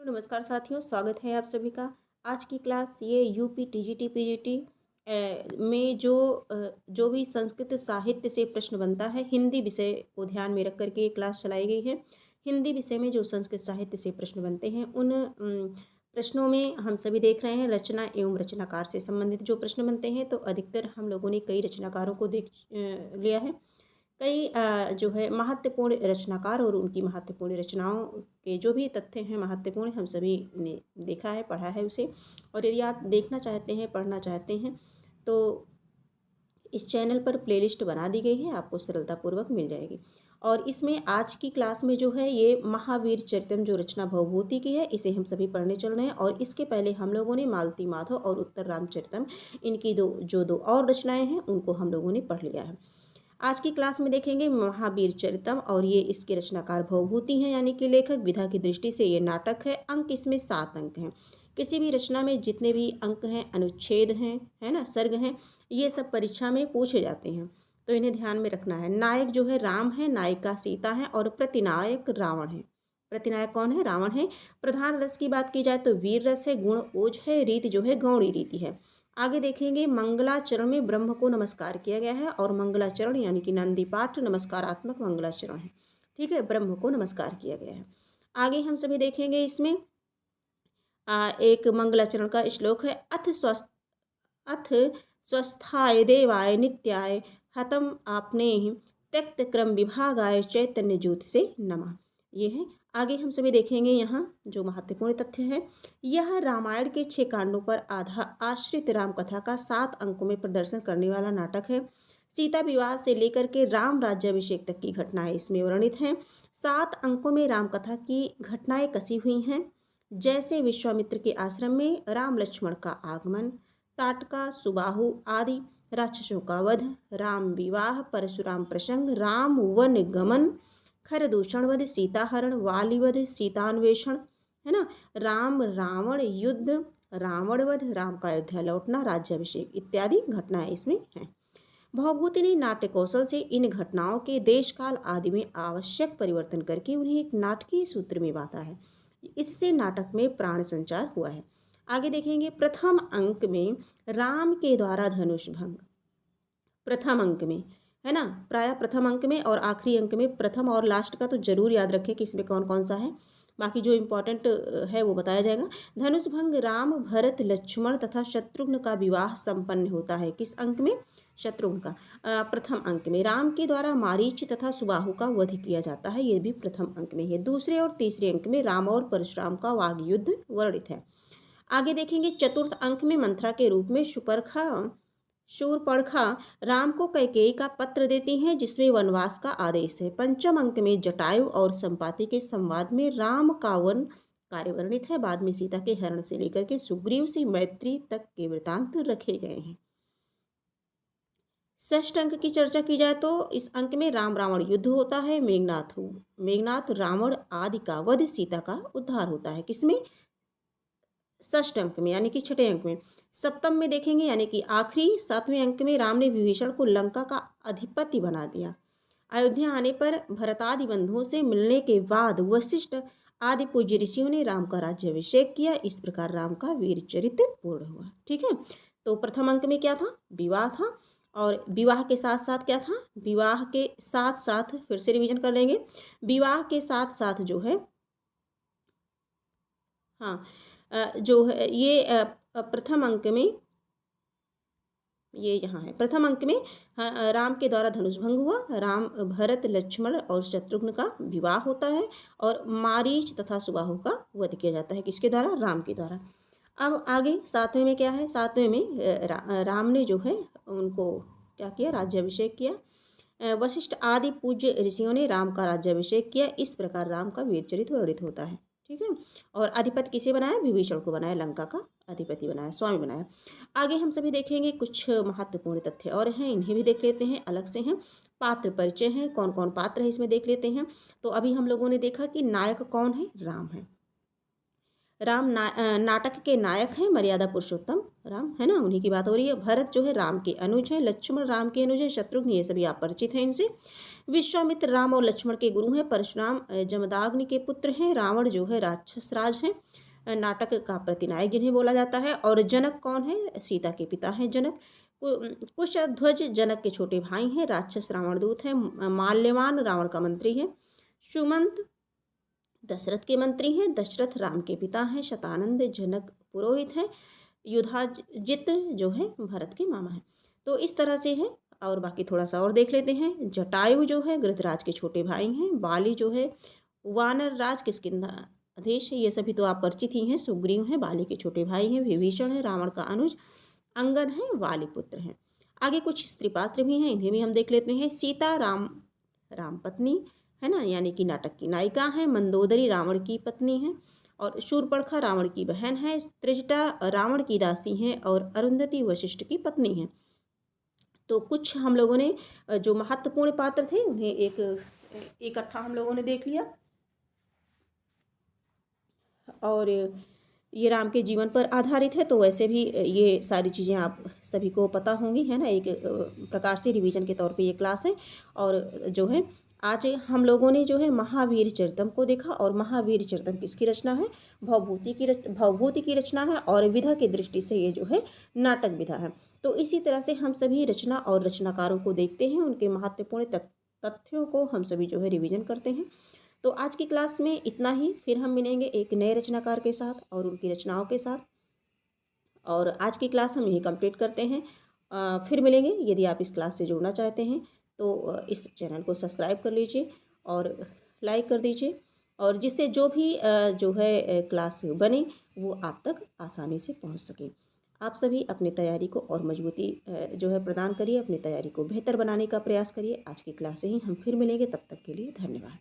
तो नमस्कार साथियों, स्वागत है आप सभी का। आज की क्लास ये यूपी टीजीटी पीजीटी में जो भी संस्कृत साहित्य से प्रश्न बनता है, हिंदी विषय को ध्यान में रख कर के ये क्लास चलाई गई है। हिंदी विषय में जो संस्कृत साहित्य से प्रश्न बनते हैं उन प्रश्नों में हम सभी देख रहे हैं रचना एवं रचनाकार से संबंधित जो प्रश्न बनते हैं, तो अधिकतर हम लोगों ने कई रचनाकारों को देख लिया है। कई जो है महत्वपूर्ण रचनाकार और उनकी महत्वपूर्ण रचनाओं के जो भी तथ्य हैं महत्वपूर्ण, हम सभी ने देखा है, पढ़ा है उसे। और यदि आप देखना चाहते हैं, पढ़ना चाहते हैं, तो इस चैनल पर प्लेलिस्ट बना दी गई है, आपको सरलतापूर्वक मिल जाएगी। और इसमें आज की क्लास में जो है ये महावीर चरितम जो रचना भवभूति की है, इसे हम सभी पढ़ने चल रहे हैं। और इसके पहले हम लोगों ने मालती माधव और उत्तर रामचरितम, इनकी दो और रचनाएं हैं, उनको हम लोगों ने पढ़ लिया है। आज की क्लास में देखेंगे महावीर चरितम, और ये इसके रचनाकार भवभूति हैं, यानी कि लेखक। विधा की दृष्टि से ये नाटक है। अंक इसमें 7 अंक हैं। किसी भी रचना में जितने भी अंक हैं, अनुच्छेद हैं, है ना, सर्ग हैं, ये सब परीक्षा में पूछे जाते हैं, तो इन्हें ध्यान में रखना है। नायक जो है राम है, नायिका सीता है, और प्रतिनायक रावण है। प्रतिनायक कौन है? रावण है। प्रधान रस की बात की जाए तो वीर रस है, गुण ओज है, रीति जो है गौड़ी रीति है। आगे देखेंगे मंगलाचरण में ब्रह्म को नमस्कार किया गया है, और मंगलाचरण यानी कि नंदी पाठ नमस्कारात्मक मंगलाचरण है। ठीक है, ब्रह्म को नमस्कार किया गया है। आगे हम सभी देखेंगे इसमें एक मंगलाचरण का श्लोक है। अथ स्वस्थाय देवाय नित्याय हतम आपने त्यक्त क्रम विभागाय चैतन्य ज्योति से नमः। ये है। आगे हम सभी देखेंगे यहाँ जो महत्वपूर्ण तथ्य है। यह रामायण के 6 कांडों पर आश्रित राम कथा का 7 अंकों में प्रदर्शन करने वाला नाटक है। सीता विवाह से लेकर के राम राज्याभिषेक तक की घटनाएं इसमें वर्णित हैं। 7 अंकों में राम कथा की घटनाएं कसी हुई हैं, जैसे विश्वामित्र के आश्रम में राम लक्ष्मण का आगमन, ताटका, सुबाहु आदि, राक्षसों का वध, राम विवाह, परशुराम प्रसंग, राम वन गमन, खरदूषण वध, सीताहरण, वाली वध, सीतान्वेषण, है ना, राम रावण युद्ध, रावण वध, राम का अयोध्या लौटना, राज्याभिषेक इत्यादि घटनाएं इसमें हैं। भवभूति ने नाट्य कौशल से इन घटनाओं के देश काल आदि में आवश्यक परिवर्तन करके उन्हें एक नाटकीय सूत्र में बांधा है। इससे नाटक में प्राण संचार हुआ है। आगे देखेंगे प्रथम अंक में राम के द्वारा धनुष भंग। प्रथम अंक में, है ना, प्रायः प्रथम अंक में और आखिरी अंक में, प्रथम और लास्ट का तो जरूर याद रखें कि इसमें कौन कौन सा है। बाकी जो इम्पोर्टेंट है वो बताया जाएगा। धनुष भंग राम, भरत, लक्ष्मण तथा शत्रुघ्न का विवाह संपन्न होता है। किस अंक में? शत्रुघ्न का। प्रथम अंक में राम के द्वारा मारीच तथा सुबाहु का वध किया जाता है, ये भी प्रथम अंक में है। दूसरे और तीसरे अंक में राम और परशुराम का वाग युद्ध वर्णित है। आगे देखेंगे चतुर्थ अंक में मंथरा के रूप में शूरपणखा राम को कैकेयी का पत्र देती हैं, जिसमें वनवास का आदेश है। पंचम अंक में जटायु और संपाति के संवाद में राम का वन कार्य वर्णित है। बाद में सीता के हरण से लेकर के सुग्रीव से मैत्री तक के वृतांत रखे गए हैं। षष्ठ अंक की चर्चा की जाए तो इस अंक में राम रावण युद्ध होता है। मेघनाथ रावण आदि का वध, सीता का उद्धार होता है। किसमें? षष्ठ अंक में, यानी कि छठे अंक में। सप्तम में देखेंगे, यानी कि आखिरी 7वें अंक में राम ने विभीषण को लंका का अधिपति बना दिया। अयोध्या आने पर भरतादि बंधुओं से मिलने के बाद वशिष्ठ आदि पूज्य ऋषियों ने राम का राज्याभिषेक किया। इस प्रकार राम का वीर चरित्र पूर्ण हुआ। ठीक है, तो प्रथम अंक में क्या था? विवाह था। और विवाह के साथ साथ क्या था? विवाह के साथ साथ, फिर से रिवीजन कर लेंगे, विवाह के साथ साथ जो है, हाँ, जो है ये प्रथम अंक में, ये यहाँ है प्रथम अंक में, हाँ, राम के द्वारा धनुष भंग हुआ, राम भरत लक्ष्मण और शत्रुघ्न का विवाह होता है, और मारीच तथा सुबाहु का वध किया जाता है। किसके द्वारा? राम के द्वारा। अब आगे 7वें में क्या है? 7वें में राम ने जो है उनको क्या किया? राज्याभिषेक किया। वशिष्ठ आदि पूज्य ऋषियों ने राम का राज्याभिषेक किया। इस प्रकार राम का वीर चरित्र वर्णित होता है। ठीक है, और अधिपति किसे बनाया? विभीषण को बनाया, लंका का अधिपति बनाया, स्वामी बनाया। आगे हम सभी देखेंगे कुछ महत्वपूर्ण तथ्य और हैं, इन्हें भी देख लेते हैं, अलग से हैं। पात्र परिचय हैं, कौन कौन पात्र है इसमें देख लेते हैं। तो अभी हम लोगों ने देखा कि नायक कौन है? राम है। नाटक के नायक हैं मर्यादा पुरुषोत्तम राम, है ना, उन्हीं की बात हो रही है। भरत जो है राम के अनुज है, लक्ष्मण राम के अनुज है, शत्रुघ्न ये सभी आप परिचित हैं इनसे। विश्वामित्र राम और लक्ष्मण के गुरु हैं, परशुराम जमदाग्नि के पुत्र हैं, रावण जो है राक्षस राज हैं, नाटक का प्रतिनायक जिन्हें बोला जाता है। और जनक कौन है? सीता के पिता हैं जनक। कुशध्वज जनक के छोटे भाई हैं, राक्षस रावण दूत हैं, माल्यवान रावण का मंत्री है, सुमंत दशरथ के मंत्री हैं, दशरथ राम के पिता हैं, शतानंद जनक पुरोहित हैं, युधाजित जो है भरत के मामा हैं। तो इस तरह से है। और बाकी थोड़ा सा और देख लेते हैं। जटायु जो है गृधराज के छोटे भाई हैं, बाली जो है वानर राज किष्किंधाधीश है, ये सभी तो आप परिचित ही हैं। सुग्रीव हैं बाली के छोटे भाई हैं, विभीषण है रावण का अनुज, अंगद हैं वाली पुत्र हैं। आगे कुछ स्त्री पात्र भी हैं, इन्हें भी हम देख लेते हैं। सीता राम राम पत्नी है ना, यानी कि नाटक की नायिका हैं। मंदोदरी रावण की पत्नी हैं और शूर्पणखा रावण की बहन है। त्रिजटा रावण की दासी हैं और अरुंधति वशिष्ठ की पत्नी हैं। तो कुछ हम लोगों ने जो महत्वपूर्ण पात्र थे उन्हें इकट्ठा हम लोगों ने देख लिया। और ये राम के जीवन पर आधारित है, तो वैसे भी ये सारी चीज़ें आप सभी को पता होंगी, है ना। एक प्रकार से रिवीजन के तौर पे ये क्लास है। और जो है आज हम लोगों ने जो है महावीर चरितम को देखा। और महावीर चरितम किसकी रचना है? भवभूति की रचना है और विधा की दृष्टि से ये जो है नाटक विधा है। तो इसी तरह से हम सभी रचना और रचनाकारों को देखते हैं, उनके महत्वपूर्ण तथ्यों को हम सभी जो है रिवीजन करते हैं। तो आज की क्लास में इतना ही। फिर हम मिलेंगे एक नए रचनाकार के साथ और उनकी रचनाओं के साथ। और आज की क्लास हम यही कंप्लीट करते हैं। फिर मिलेंगे। यदि आप इस क्लास से जुड़ना चाहते हैं तो इस चैनल को सब्सक्राइब कर लीजिए और लाइक कर दीजिए, और जिससे जो भी जो है क्लास बने वो आप तक आसानी से पहुंच सके। आप सभी अपनी तैयारी को और मजबूती जो है प्रदान करिए, अपनी तैयारी को बेहतर बनाने का प्रयास करिए। आज की क्लास से ही हम फिर मिलेंगे, तब तक के लिए धन्यवाद।